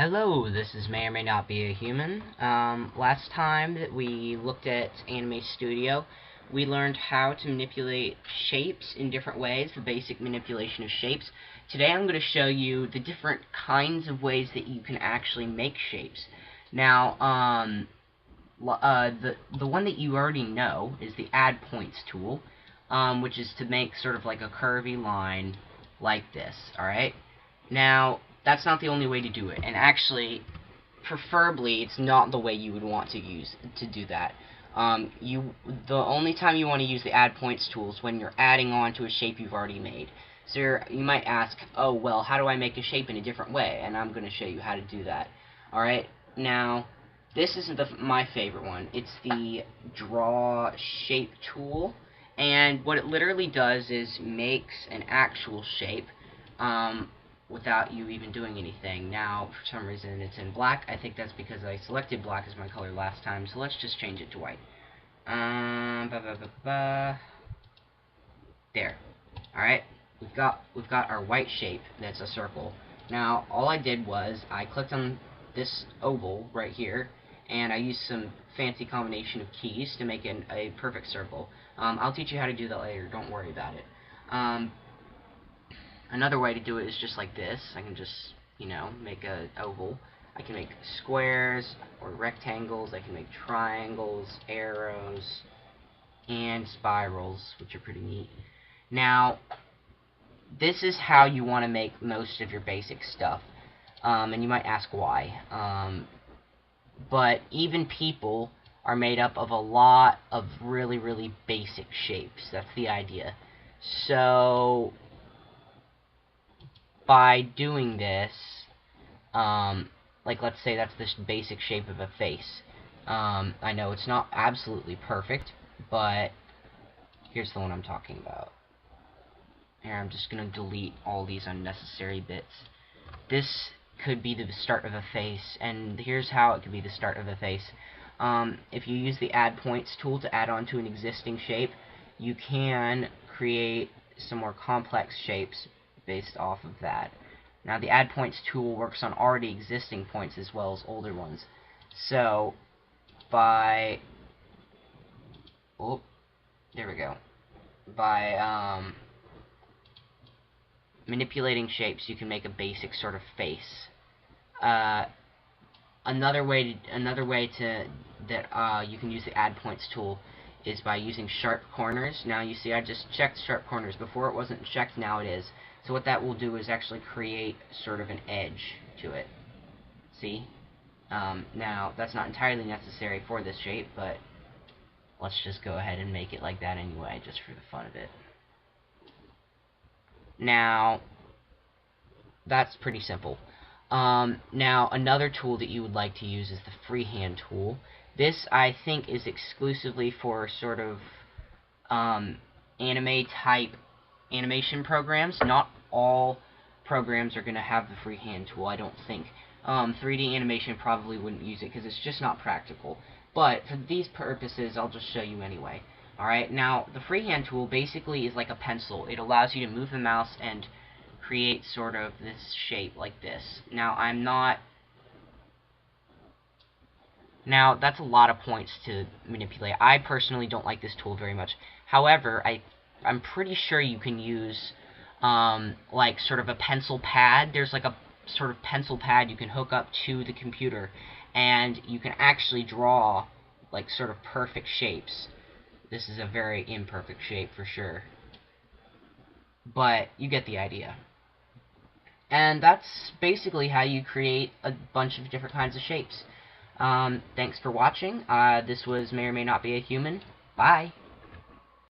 Hello, this is May or May Not Be a Human. Last time that we looked at Anime Studio, we learned how to manipulate shapes in different ways, the basic manipulation of shapes. Today I'm going to show you the different kinds of ways that you can actually make shapes. Now, the one that you already know is the Add Points tool, which is to make sort of like a curvy line like this, alright? Now, that's not the only way to do it, and actually, preferably, it's not the way you would want to do that. The only time you want to use the Add Points tool is when you're adding on to a shape you've already made. So you might ask, oh, well, how do I make a shape in a different way? And I'm going to show you how to do that. Alright, now, this is my favorite one. It's the Draw Shape tool, and what it literally does is makes an actual shape, without you even doing anything. Now, for some reason, it's in black. I think that's because I selected black as my color last time, so let's just change it to white. There. Alright, we've got our white shape that's a circle. Now, all I did was, I clicked on this oval right here, and I used some fancy combination of keys to make it a perfect circle. I'll teach you how to do that later, don't worry about it. Another way to do it is just like this. I can just, make an oval. I can make squares or rectangles. I can make triangles, arrows, and spirals, which are pretty neat. Now, this is how you want to make most of your basic stuff. And you might ask why. But even people are made up of a lot of really, really basic shapes. That's the idea. So, by doing this, like let's say that's this basic shape of a face. I know it's not absolutely perfect, but here's the one I'm talking about. Here, I'm just going to delete all these unnecessary bits. This could be the start of a face, and here's how it could be the start of a face. If you use the Add Points tool to add on to an existing shape, you can create some more complex shapes based off of that. Now, the Add Points tool works on already existing points as well as older ones. So, by manipulating shapes, you can make a basic sort of face. Another way that you can use the Add Points tool is by using sharp corners. Now, you see, I just checked sharp corners. Before it wasn't checked, now it is. So what that will do is actually create sort of an edge to it. See? Now, that's not entirely necessary for this shape, but let's just go ahead and make it like that anyway, just for the fun of it. Now, that's pretty simple. Now, another tool that you would like to use is the freehand tool. This, I think, is exclusively for sort of anime-type animation programs. Not all programs are going to have the freehand tool, I don't think. 3D animation probably wouldn't use it because it's just not practical. But for these purposes, I'll just show you anyway. Alright, now, the freehand tool basically is like a pencil. It allows you to move the mouse and create sort of this shape like this. Now, that's a lot of points to manipulate. I personally don't like this tool very much. However, I'm pretty sure you can use, like, sort of a pencil pad. There's, like, a sort of pencil pad you can hook up to the computer, and you can actually draw, like, sort of perfect shapes. This is a very imperfect shape, for sure. But you get the idea. And that's basically how you create a bunch of different kinds of shapes. Thanks for watching. This was May or May Not Be a Human. Bye.